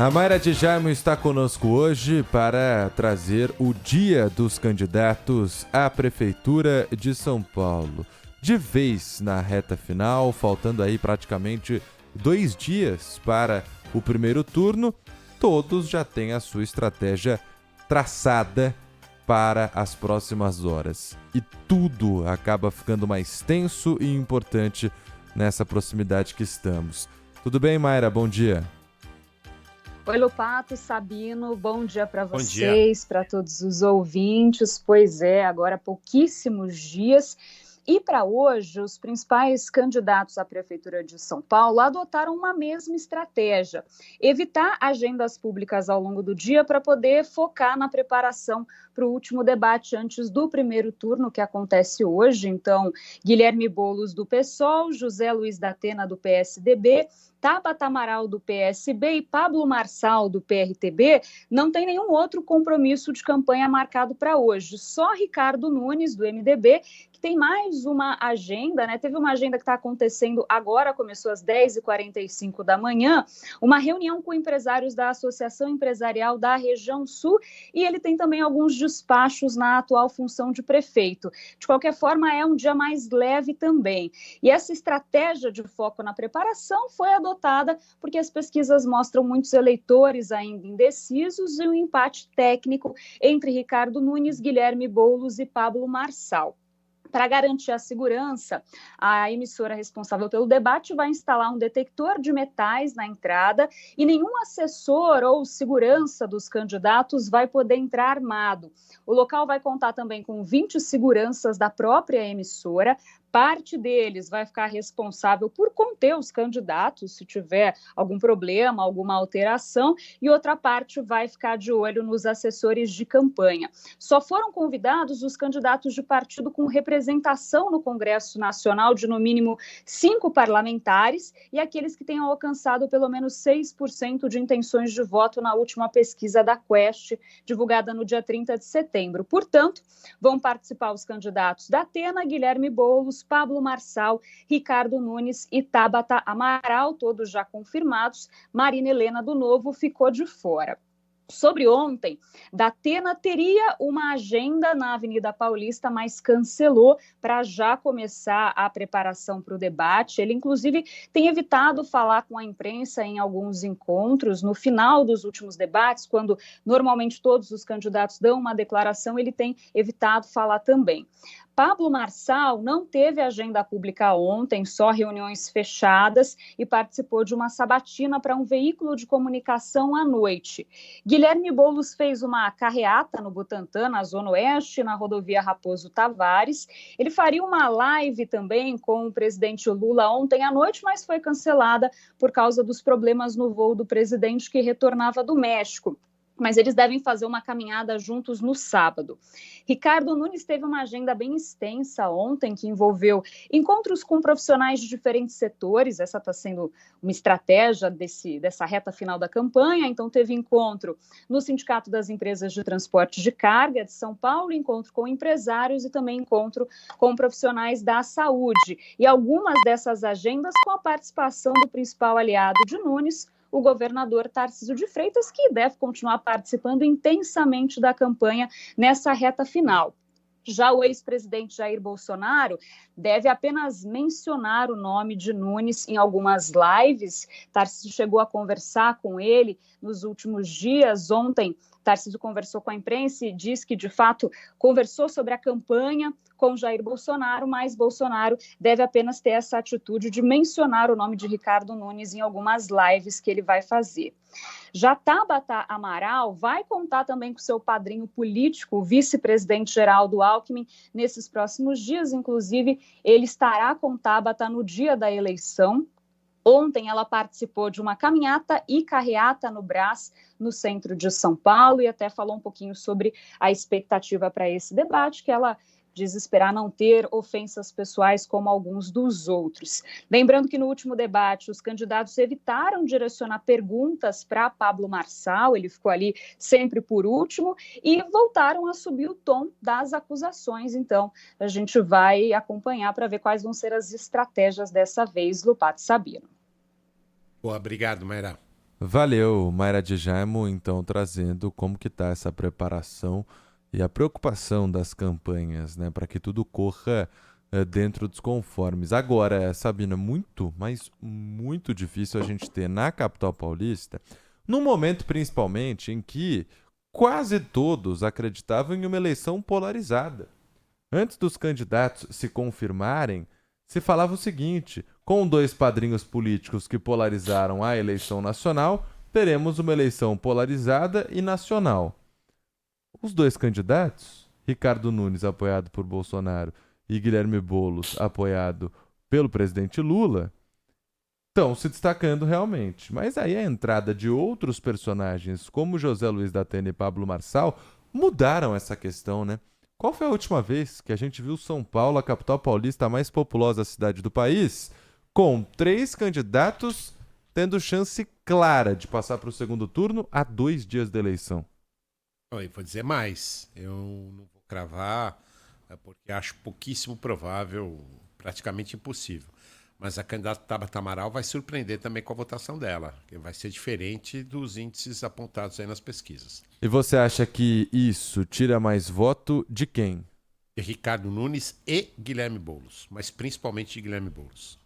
A Mayra Djalma está conosco hoje para trazer o Dia dos Candidatos à Prefeitura de São Paulo. De vez na reta final, faltando aí praticamente 2 dias para o primeiro turno, todos já têm a sua estratégia traçada para as próximas horas. E tudo acaba ficando mais tenso e importante nessa proximidade que estamos. Tudo bem, Mayra? Bom dia. Oi, Lopato, Sabino, bom dia para vocês, para todos os ouvintes. Pois é, agora pouquíssimos dias. E para hoje, os principais candidatos à Prefeitura de São Paulo adotaram uma mesma estratégia: evitar agendas públicas ao longo do dia para poder focar na preparação para o último debate antes do primeiro turno, que acontece hoje. Então, Guilherme Boulos, do PSOL, José Luiz da Atena, do PSDB, Tabata Amaral, do PSB, e Pablo Marçal, do PRTB, não tem nenhum outro compromisso de campanha marcado para hoje. Só Ricardo Nunes, do MDB, que tem mais uma agenda, né? Teve uma agenda que está acontecendo agora, começou às 10h45 da manhã, uma reunião com empresários da Associação Empresarial da Região Sul, e ele tem também alguns despachos na atual função de prefeito. De qualquer forma, é um dia mais leve também. E essa estratégia de foco na preparação foi adotada porque as pesquisas mostram muitos eleitores ainda indecisos e um empate técnico entre Ricardo Nunes, Guilherme Boulos e Pablo Marçal. Para garantir a segurança, a emissora responsável pelo debate vai instalar um detector de metais na entrada e nenhum assessor ou segurança dos candidatos vai poder entrar armado. O local vai contar também com 20 seguranças da própria emissora. Parte deles vai ficar responsável por conter os candidatos se tiver algum problema, alguma alteração, e outra parte vai ficar de olho nos assessores de campanha. Só foram convidados os candidatos de partido com representação no Congresso Nacional de, no mínimo, 5 parlamentares e aqueles que tenham alcançado pelo menos 6% de intenções de voto na última pesquisa da Quest, divulgada no dia 30 de setembro. Portanto, vão participar os candidatos da Atena, Guilherme Boulos, Pablo Marçal, Ricardo Nunes e Tabata Amaral, todos já confirmados. Marina Helena, do Novo, ficou de fora. Sobre ontem, da Atena teria uma agenda na Avenida Paulista, mas cancelou para já começar a preparação para o debate. Ele, inclusive, tem evitado falar com a imprensa em alguns encontros. No final dos últimos debates, quando normalmente todos os candidatos dão uma declaração, ele tem evitado falar também. Pablo Marçal não teve agenda pública ontem, só reuniões fechadas, e participou de uma sabatina para um veículo de comunicação à noite. Guilherme Boulos fez uma carreata no Butantã, na Zona Oeste, na rodovia Raposo Tavares. Ele faria uma live também com o presidente Lula ontem à noite, mas foi cancelada por causa dos problemas no voo do presidente que retornava do México. Mas eles devem fazer uma caminhada juntos no sábado. Ricardo Nunes teve uma agenda bem extensa ontem, que envolveu encontros com profissionais de diferentes setores. Essa está sendo uma estratégia dessa reta final da campanha. Então, teve encontro no Sindicato das Empresas de Transporte de Carga de São Paulo, encontro com empresários e também encontro com profissionais da saúde. E algumas dessas agendas com a participação do principal aliado de Nunes, o governador Tarcísio de Freitas, que deve continuar participando intensamente da campanha nessa reta final. Já o ex-presidente Jair Bolsonaro deve apenas mencionar o nome de Nunes em algumas lives. Tarcísio chegou a conversar com ele nos últimos dias. Ontem, Tarcísio conversou com a imprensa e diz que, de fato, conversou sobre a campanha com Jair Bolsonaro, mas Bolsonaro deve apenas ter essa atitude de mencionar o nome de Ricardo Nunes em algumas lives que ele vai fazer. Já Tabata Amaral vai contar também com seu padrinho político, o vice-presidente Geraldo Alckmin, nesses próximos dias. Inclusive, ele estará com Tabata no dia da eleição. Ontem ela participou de uma caminhata e carreata no Brás, no centro de São Paulo, e até falou um pouquinho sobre a expectativa para esse debate, que ela diz esperar não ter ofensas pessoais como alguns dos outros. Lembrando que no último debate os candidatos evitaram direcionar perguntas para Pablo Marçal, ele ficou ali sempre por último, e voltaram a subir o tom das acusações. Então, a gente vai acompanhar para ver quais vão ser as estratégias dessa vez, Lopato Sabino. Boa, obrigado, Mayra. Valeu, Mayra de Jaimo, então trazendo como que está essa preparação e a preocupação das campanhas, né, para que tudo corra dentro dos conformes. Agora, Sabina, muito, mas muito difícil a gente ter na capital paulista, num momento principalmente em que quase todos acreditavam em uma eleição polarizada. Antes dos candidatos se confirmarem, se falava o seguinte: com dois padrinhos políticos que polarizaram a eleição nacional, teremos uma eleição polarizada e nacional. Os dois candidatos, Ricardo Nunes, apoiado por Bolsonaro, e Guilherme Boulos, apoiado pelo presidente Lula, estão se destacando realmente. Mas aí a entrada de outros personagens, como José Luiz da Atena e Pablo Marçal, mudaram essa questão, né? Qual foi a última vez que a gente viu São Paulo, a capital paulista, a mais populosa cidade do país, com 3 candidatos tendo chance clara de passar para o segundo turno a 2 dias da eleição? Eu vou dizer mais. Eu não vou cravar, porque acho pouquíssimo provável, praticamente impossível. Mas a candidata Tabata Amaral vai surpreender também com a votação dela, que vai ser diferente dos índices apontados aí nas pesquisas. E você acha que isso tira mais voto de quem? De Ricardo Nunes e Guilherme Boulos, mas principalmente de Guilherme Boulos.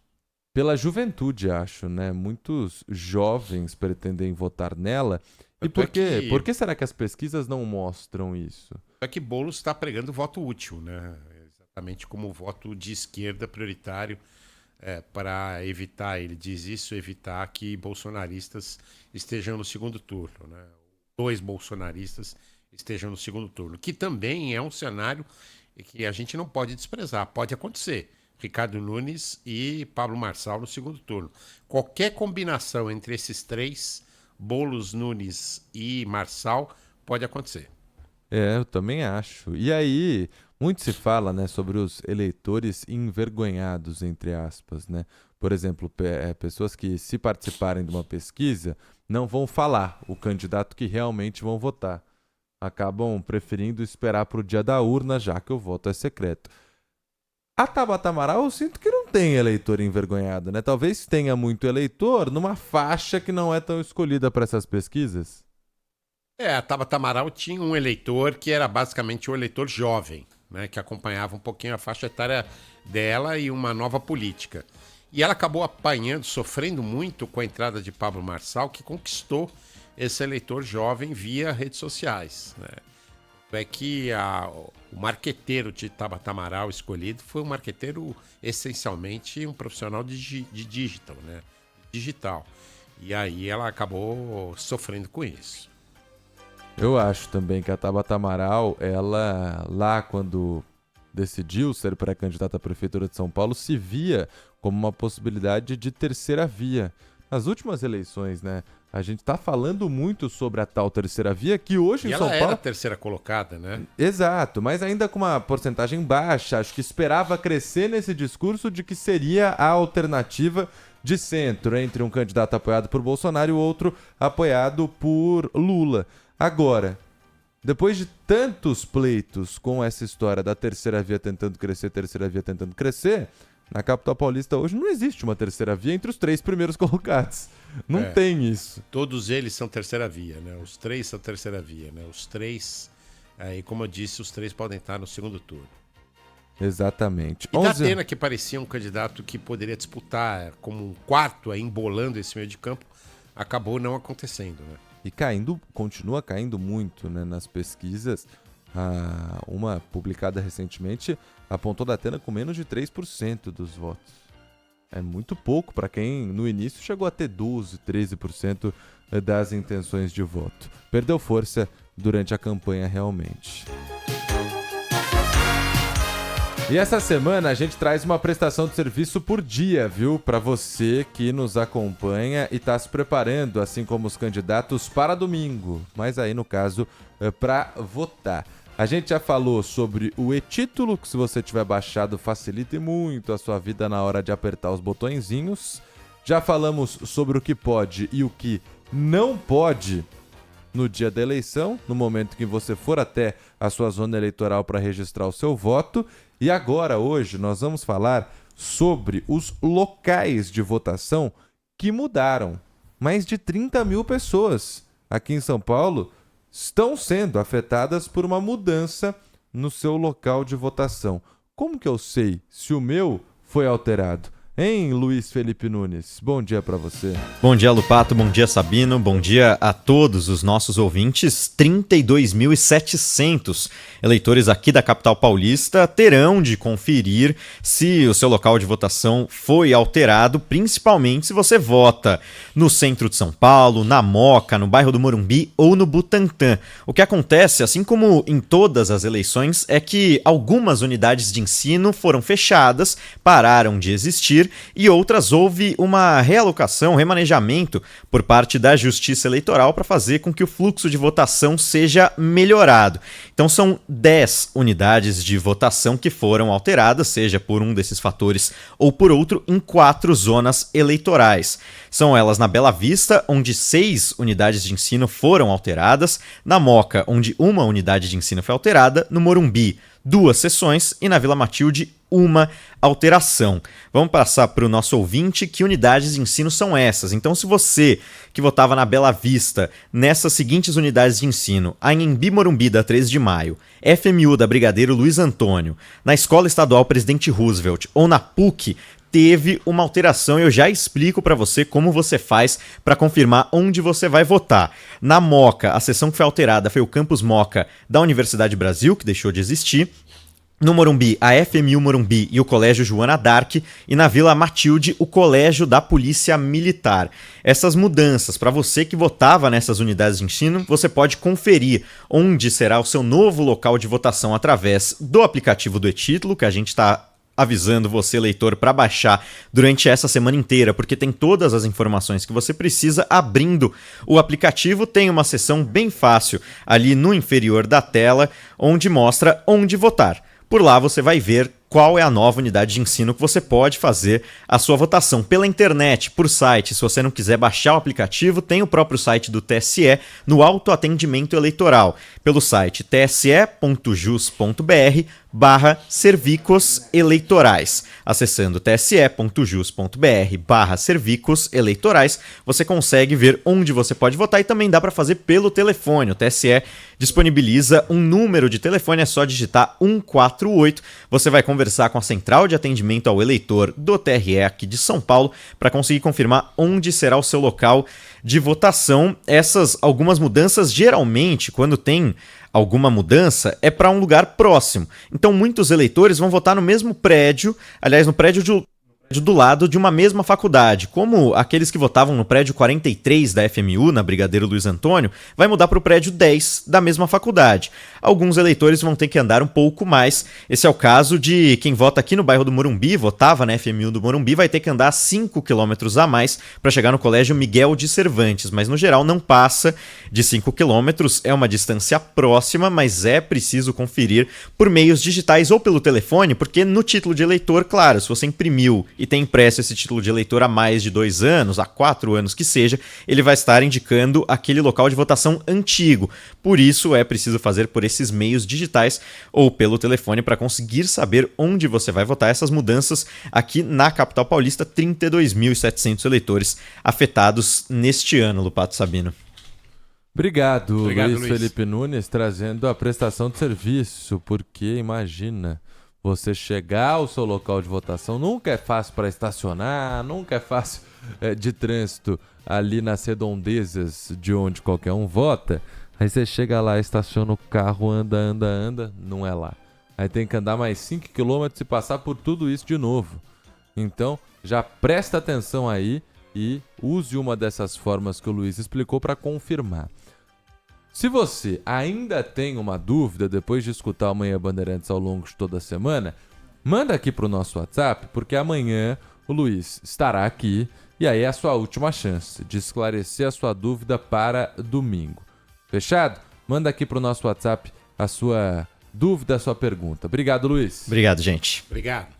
Pela juventude, acho, né? Muitos jovens pretendem votar nela. E por quê? Por que será que as pesquisas não mostram isso? É que Boulos está pregando voto útil, né? Exatamente como o voto de esquerda prioritário, para evitar, ele diz isso, evitar que bolsonaristas estejam no segundo turno, né? 2 bolsonaristas estejam no segundo turno, que também é um cenário que a gente não pode desprezar, pode acontecer. Ricardo Nunes e Pablo Marçal no segundo turno. Qualquer combinação entre esses 3, Boulos, Nunes e Marçal, pode acontecer. Eu também acho. E aí, muito se fala, né, sobre os eleitores envergonhados, entre aspas, né? Por exemplo, pessoas que, se participarem de uma pesquisa, não vão falar o candidato que realmente vão votar. Acabam preferindo esperar para o dia da urna, já que o voto é secreto. A Tabata Amaral, eu sinto que não tem eleitor envergonhado, né? Talvez tenha muito eleitor numa faixa que não é tão escolhida para essas pesquisas. A Tabata Amaral tinha um eleitor que era basicamente o eleitor jovem, né, que acompanhava um pouquinho a faixa etária dela e uma nova política. E ela acabou apanhando, sofrendo muito com a entrada de Pablo Marçal, que conquistou esse eleitor jovem via redes sociais, né? É que o marqueteiro de Tabata Amaral escolhido foi um marqueteiro essencialmente um profissional de digital, né? Digital. E aí ela acabou sofrendo com isso. Eu acho também que a Tabata Amaral, ela lá quando decidiu ser pré-candidata à Prefeitura de São Paulo, se via como uma possibilidade de terceira via. Nas últimas eleições, né? A gente tá falando muito sobre a tal terceira via, que hoje em São Paulo... E ela era a terceira colocada, né? Exato, mas ainda com uma porcentagem baixa. Acho que esperava crescer nesse discurso de que seria a alternativa de centro entre um candidato apoiado por Bolsonaro e o outro apoiado por Lula. Agora, depois de tantos pleitos com essa história da terceira via tentando crescer, na capital paulista hoje não existe uma terceira via entre os 3 primeiros colocados. Não tem isso. Todos eles são terceira via, né? Os 3 são terceira via, né? Os 3, e como eu disse, os 3 podem estar no segundo turno. Exatamente. E da Atena, que parecia um candidato que poderia disputar como um quarto, embolando esse meio de campo, acabou não acontecendo, né? E continua caindo muito, né, nas pesquisas. Uma publicada recentemente apontou da Atena com menos de 3% dos votos. É muito pouco para quem no início chegou a ter 12%, 13% das intenções de voto. Perdeu força durante a campanha realmente. E essa semana a gente traz uma prestação de serviço por dia, viu? Para você que nos acompanha e está se preparando, assim como os candidatos, para domingo. Mas aí, no caso, para votar. A gente já falou sobre o e-título, que se você tiver baixado facilita muito a sua vida na hora de apertar os botõezinhos. Já falamos sobre o que pode e o que não pode no dia da eleição, no momento que você for até a sua zona eleitoral para registrar o seu voto. E agora, hoje, nós vamos falar sobre os locais de votação que mudaram. mais de 30 mil pessoas aqui em São Paulo estão sendo afetadas por uma mudança no seu local de votação. Como que eu sei se o meu foi alterado? Hein, Luiz Felipe Nunes? Bom dia para você. Bom dia, Lupato. Bom dia, Sabino. Bom dia a todos os nossos ouvintes. 32.700 eleitores aqui da capital paulista terão de conferir se o seu local de votação foi alterado, principalmente se você vota no centro de São Paulo, na Moca, no bairro do Morumbi ou no Butantã. O que acontece, assim como em todas as eleições, é que algumas unidades de ensino foram fechadas, pararam de existir, e outras houve uma realocação, remanejamento por parte da Justiça Eleitoral para fazer com que o fluxo de votação seja melhorado. Então são 10 unidades de votação que foram alteradas, seja por um desses fatores ou por outro, em 4 zonas eleitorais. São elas na Bela Vista, onde 6 unidades de ensino foram alteradas, na Moca, onde uma unidade de ensino foi alterada, no Morumbi, 2 sessões e na Vila Matilde, uma alteração. Vamos passar para o nosso ouvinte que unidades de ensino são essas. Então, se você que votava na Bela Vista, nessas seguintes unidades de ensino, a Anhembi Morumbi da 13 de Maio, FMU da Brigadeiro Luiz Antônio, na Escola Estadual Presidente Roosevelt ou na PUC, teve uma alteração. Eu já explico para você como você faz para confirmar onde você vai votar. Na Moca, a seção que foi alterada foi o Campus Moca da Universidade Brasil, que deixou de existir. No Morumbi, a FMU Morumbi e o Colégio Joana d'Arc, e na Vila Matilde, o Colégio da Polícia Militar. Essas mudanças, para você que votava nessas unidades de ensino, você pode conferir onde será o seu novo local de votação através do aplicativo do e-Título, que a gente está avisando você, leitor, para baixar durante essa semana inteira, porque tem todas as informações que você precisa abrindo o aplicativo. Tem uma seção bem fácil ali no inferior da tela, onde mostra onde votar. Por lá você vai ver qual é a nova unidade de ensino que você pode fazer a sua votação pela internet, por site. Se você não quiser baixar o aplicativo, tem o próprio site do TSE no autoatendimento eleitoral, pelo site tse.jus.br/servicos eleitorais. Acessando tse.jus.br/servicos eleitorais, você consegue ver onde você pode votar e também dá para fazer pelo telefone. O TSE disponibiliza um número de telefone, é só digitar 148. Você vai conversar com a Central de Atendimento ao Eleitor do TRE aqui de São Paulo para conseguir confirmar onde será o seu local de votação. Algumas mudanças, geralmente, quando tem alguma mudança, é para um lugar próximo. Então, muitos eleitores vão votar no mesmo prédio, aliás, no prédio do lado de uma mesma faculdade, como aqueles que votavam no prédio 43 da FMU, na Brigadeiro Luiz Antônio, vai mudar para o prédio 10 da mesma faculdade. Alguns eleitores vão ter que andar um pouco mais. Esse é o caso de quem vota aqui no bairro do Morumbi, votava na FMU do Morumbi, vai ter que andar 5 quilômetros a mais para chegar no Colégio Miguel de Cervantes, mas no geral não passa de 5 quilômetros, é uma distância próxima, mas é preciso conferir por meios digitais ou pelo telefone, porque no título de eleitor, claro, se você imprimiu e tem impresso esse título de eleitor há mais de 2 anos, há 4 anos que seja, ele vai estar indicando aquele local de votação antigo. Por isso é preciso fazer por esses meios digitais ou pelo telefone para conseguir saber onde você vai votar. Essas mudanças aqui na capital paulista, 32.700 eleitores afetados neste ano, Lupato Sabino. Obrigado, Luiz Felipe Nunes, trazendo a prestação de serviço, porque imagina, você chegar ao seu local de votação nunca é fácil para estacionar, nunca é fácil de trânsito ali nas redondezas de onde qualquer um vota. Aí você chega lá, estaciona o carro, anda, não é lá. Aí tem que andar mais 5 km e passar por tudo isso de novo. Então, já presta atenção aí e use uma dessas formas que o Luiz explicou para confirmar. Se você ainda tem uma dúvida depois de escutar o Manhã Bandeirantes ao longo de toda a semana, manda aqui para o nosso WhatsApp, porque amanhã o Luiz estará aqui e aí é a sua última chance de esclarecer a sua dúvida para domingo. Fechado? Manda aqui para o nosso WhatsApp a sua dúvida, a sua pergunta. Obrigado, Luiz. Obrigado, gente. Obrigado.